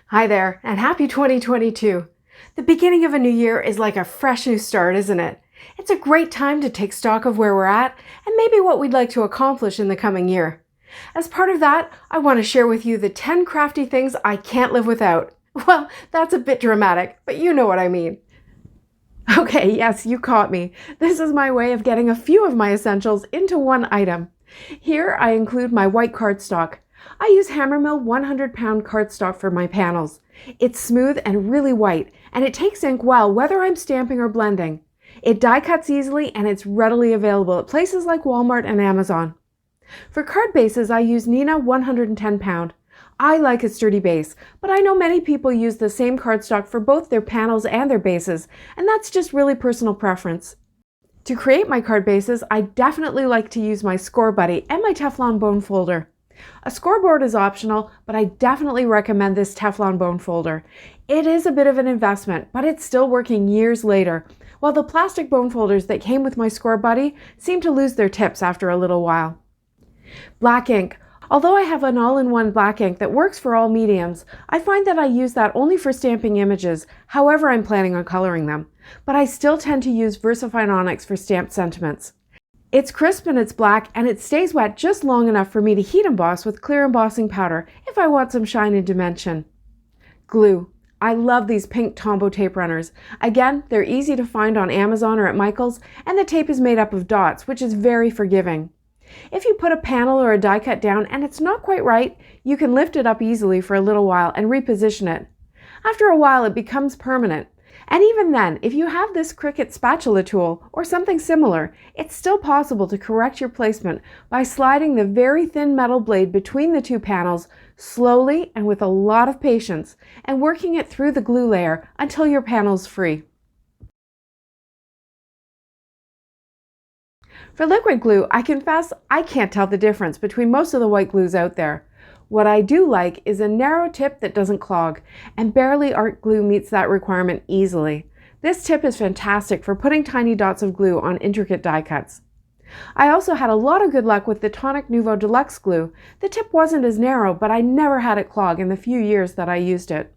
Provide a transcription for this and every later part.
Hi there, and happy 2022. The beginning of a new year is like a fresh new start, isn't it? It's a great time to take stock of where we're at and maybe what we'd like to accomplish in the coming year. As part of that, I want to share with you the 10 crafty things I can't live without. Well, that's a bit dramatic, but you know what I mean. Okay, yes, you caught me. This is my way of getting a few of my essentials into one item. Here I include my white cardstock. I use Hammermill 100-pound cardstock for my panels. It's smooth and really white, and it takes ink well whether I'm stamping or blending. It die cuts easily, and it's readily available at places like Walmart and Amazon. For card bases, I use Neenah 110-pound. I like a sturdy base, but I know many people use the same cardstock for both their panels and their bases, and that's just really personal preference. To create my card bases, I definitely like to use my Score Buddy and my Teflon bone folder. A scoreboard is optional, but I definitely recommend this Teflon bone folder. It is a bit of an investment, but it's still working years later, while the plastic bone folders that came with my Score Buddy seem to lose their tips after a little while. Black ink. Although I have an all-in-one black ink that works for all mediums, I find that I use that only for stamping images, however I'm planning on coloring them. But I still tend to use VersaFine Onyx for stamped sentiments. It's crisp and it's black, and it stays wet just long enough for me to heat emboss with clear embossing powder if I want some shine and dimension. Glue. I love these pink Tombow tape runners. Again, they're easy to find on Amazon or at Michael's, and the tape is made up of dots, which is very forgiving. If you put a panel or a die cut down and it's not quite right, you can lift it up easily for a little while and reposition it. After a while, it becomes permanent. And even then, if you have this Cricut spatula tool or something similar, it's still possible to correct your placement by sliding the very thin metal blade between the two panels slowly and with a lot of patience and working it through the glue layer until your panel's free. For liquid glue, I confess I can't tell the difference between most of the white glues out there. What I do like is a narrow tip that doesn't clog, and Barely Art Glue meets that requirement easily. This tip is fantastic for putting tiny dots of glue on intricate die cuts. I also had a lot of good luck with the Tonic Nouveau Deluxe glue. The tip wasn't as narrow, but I never had it clog in the few years that I used it.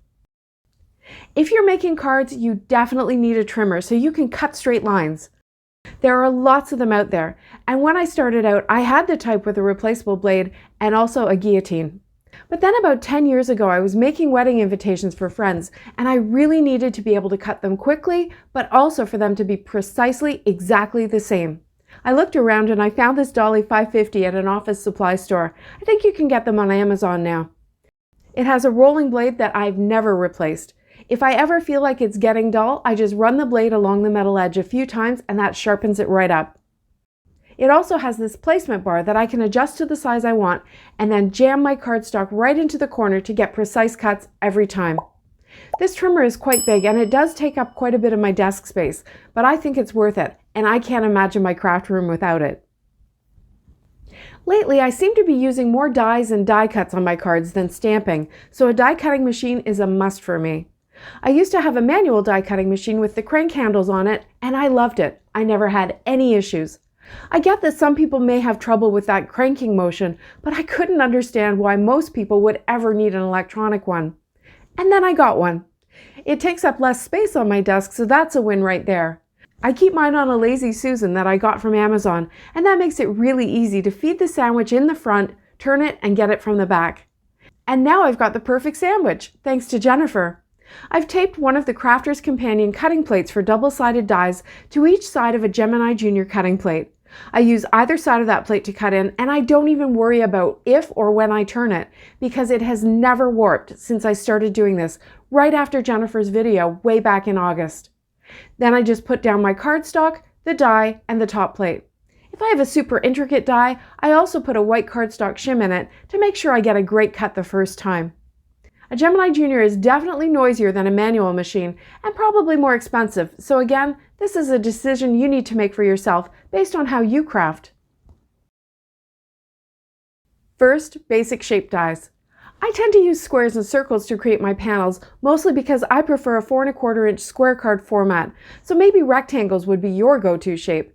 If you're making cards, you definitely need a trimmer so you can cut straight lines. There are lots of them out there, and when I started out, I had the type with a replaceable blade and also a guillotine. But then about 10 years ago, I was making wedding invitations for friends, and I really needed to be able to cut them quickly, but also for them to be precisely exactly the same. I looked around and I found this Dolly 550 at an office supply store. I think you can get them on Amazon now. It has a rolling blade that I've never replaced. If I ever feel like it's getting dull, I just run the blade along the metal edge a few times and that sharpens it right up. It also has this placement bar that I can adjust to the size I want and then jam my cardstock right into the corner to get precise cuts every time. This trimmer is quite big and it does take up quite a bit of my desk space, but I think it's worth it and I can't imagine my craft room without it. Lately, I seem to be using more dies and die cuts on my cards than stamping, so a die cutting machine is a must for me. I used to have a manual die cutting machine with the crank handles on it, and I loved it. I never had any issues. I get that some people may have trouble with that cranking motion, but I couldn't understand why most people would ever need an electronic one. And then I got one. It takes up less space on my desk, so that's a win right there. I keep mine on a Lazy Susan that I got from Amazon, and that makes it really easy to feed the sandwich in the front, turn it, and get it from the back. And now I've got the perfect sandwich, thanks to Jennifer. I've taped one of the Crafter's Companion cutting plates for double-sided dies to each side of a Gemini Junior cutting plate. I use either side of that plate to cut in, and I don't even worry about if or when I turn it, because it has never warped since I started doing this right after Jennifer's video way back in August. Then I just put down my cardstock, the die, and the top plate. If I have a super intricate die, I also put a white cardstock shim in it to make sure I get a great cut the first time. A Gemini Junior is definitely noisier than a manual machine and probably more expensive, so again, this is a decision you need to make for yourself based on how you craft. First, basic shape dies. I tend to use squares and circles to create my panels, mostly because I prefer a 4 1/4 inch square card format, so maybe rectangles would be your go-to shape.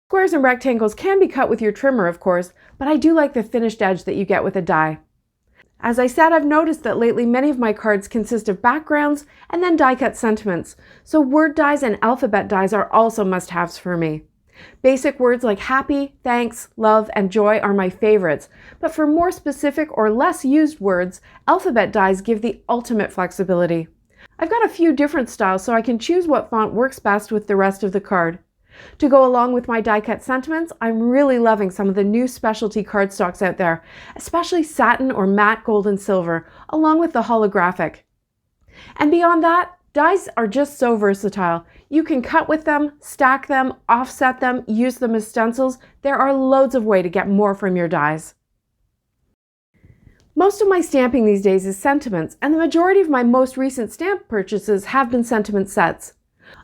Squares and rectangles can be cut with your trimmer, of course, but I do like the finished edge that you get with a die. As I said, I've noticed that lately many of my cards consist of backgrounds and then die-cut sentiments, so word dies and alphabet dies are also must-haves for me. Basic words like happy, thanks, love, and joy are my favorites, but for more specific or less used words, alphabet dies give the ultimate flexibility. I've got a few different styles so I can choose what font works best with the rest of the card. To go along with my die-cut sentiments, I'm really loving some of the new specialty cardstocks out there, especially satin or matte gold and silver, along with the holographic. And beyond that, dies are just so versatile. You can cut with them, stack them, offset them, use them as stencils. There are loads of ways to get more from your dies. Most of my stamping these days is sentiments, and the majority of my most recent stamp purchases have been sentiment sets.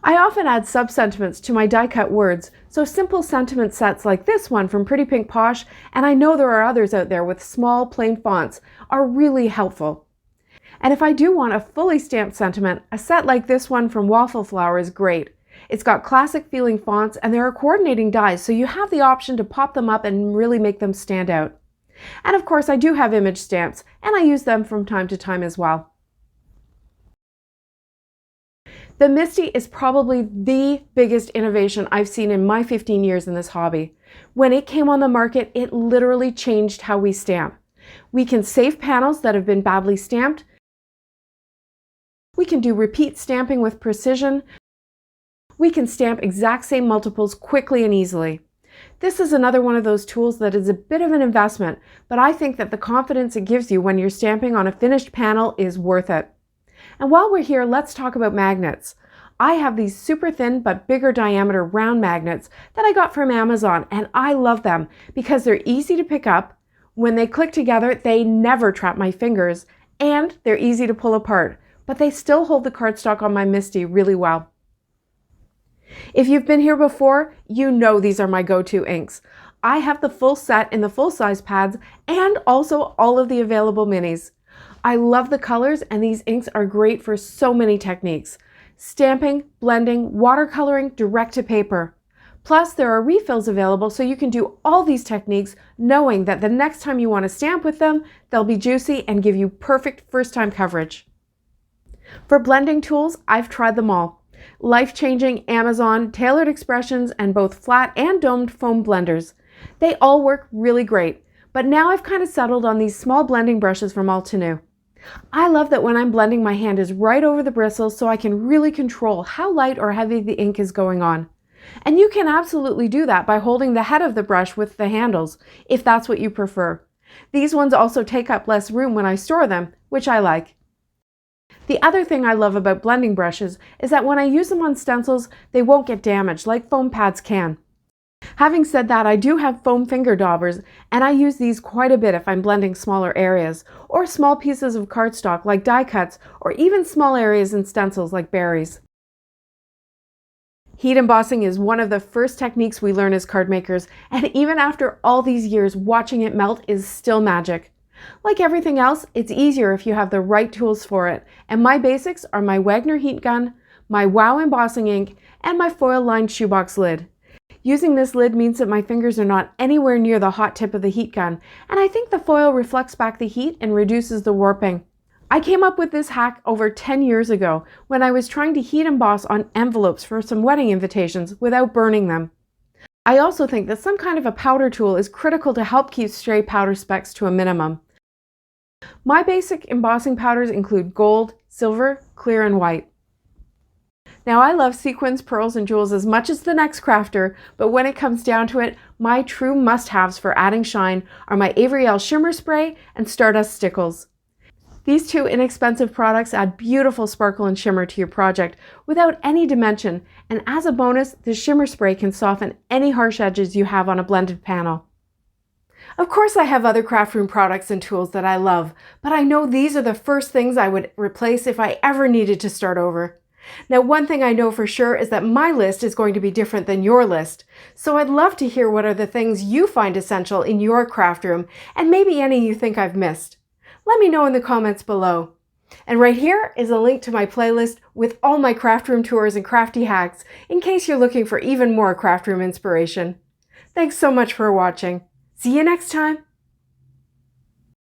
I often add sub-sentiments to my die-cut words, so simple sentiment sets like this one from Pretty Pink Posh, and I know there are others out there with small, plain fonts, are really helpful. And if I do want a fully stamped sentiment, a set like this one from Waffle Flower is great. It's got classic feeling fonts, and there are coordinating dies, so you have the option to pop them up and really make them stand out. And of course, I do have image stamps, and I use them from time to time as well. The Misti is probably the biggest innovation I've seen in my 15 years in this hobby. When it came on the market, it literally changed how we stamp. We can save panels that have been badly stamped. We can do repeat stamping with precision. We can stamp exact same multiples quickly and easily. This is another one of those tools that is a bit of an investment, but I think that the confidence it gives you when you're stamping on a finished panel is worth it. And while we're here, let's talk about magnets. I have these super thin but bigger diameter round magnets that I got from Amazon, and I love them because they're easy to pick up. When they click together, they never trap my fingers, and they're easy to pull apart, but they still hold the cardstock on my Misti really well. If you've been here before, you know these are my go-to inks. I have the full set in the full-size pads and also all of the available minis. I love the colors, and these inks are great for so many techniques. Stamping, blending, watercoloring, direct to paper. Plus, there are refills available so you can do all these techniques knowing that the next time you want to stamp with them, they'll be juicy and give you perfect first-time coverage. For blending tools, I've tried them all. Life-changing, Amazon, Tailored Expressions, and both flat and domed foam blenders. They all work really great, but now I've kind of settled on these small blending brushes from Altenew. I love that when I'm blending, my hand is right over the bristles so I can really control how light or heavy the ink is going on. And you can absolutely do that by holding the head of the brush with the handles, if that's what you prefer. These ones also take up less room when I store them, which I like. The other thing I love about blending brushes is that when I use them on stencils, they won't get damaged like foam pads can. Having said that, I do have foam finger daubers, and I use these quite a bit if I'm blending smaller areas, or small pieces of cardstock like die cuts, or even small areas in stencils like berries. Heat embossing is one of the first techniques we learn as card makers, and even after all these years, watching it melt is still magic. Like everything else, it's easier if you have the right tools for it, and my basics are my Wagner heat gun, my Wow embossing ink, and my foil-lined shoebox lid. Using this lid means that my fingers are not anywhere near the hot tip of the heat gun, and I think the foil reflects back the heat and reduces the warping. I came up with this hack over 10 years ago when I was trying to heat emboss on envelopes for some wedding invitations without burning them. I also think that some kind of a powder tool is critical to help keep stray powder specks to a minimum. My basic embossing powders include gold, silver, clear, and white. Now, I love sequins, pearls, and jewels as much as the next crafter, but when it comes down to it, my true must-haves for adding shine are my Avery Elle Shimmer Spray and Stardust Stickles. These two inexpensive products add beautiful sparkle and shimmer to your project without any dimension, and as a bonus, the shimmer spray can soften any harsh edges you have on a blended panel. Of course, I have other Craftroom products and tools that I love, but I know these are the first things I would replace if I ever needed to start over. Now, one thing I know for sure is that my list is going to be different than your list, so I'd love to hear what are the things you find essential in your craft room, and maybe any you think I've missed. Let me know in the comments below. And right here is a link to my playlist with all my craft room tours and crafty hacks, in case you're looking for even more craft room inspiration. Thanks so much for watching. See you next time!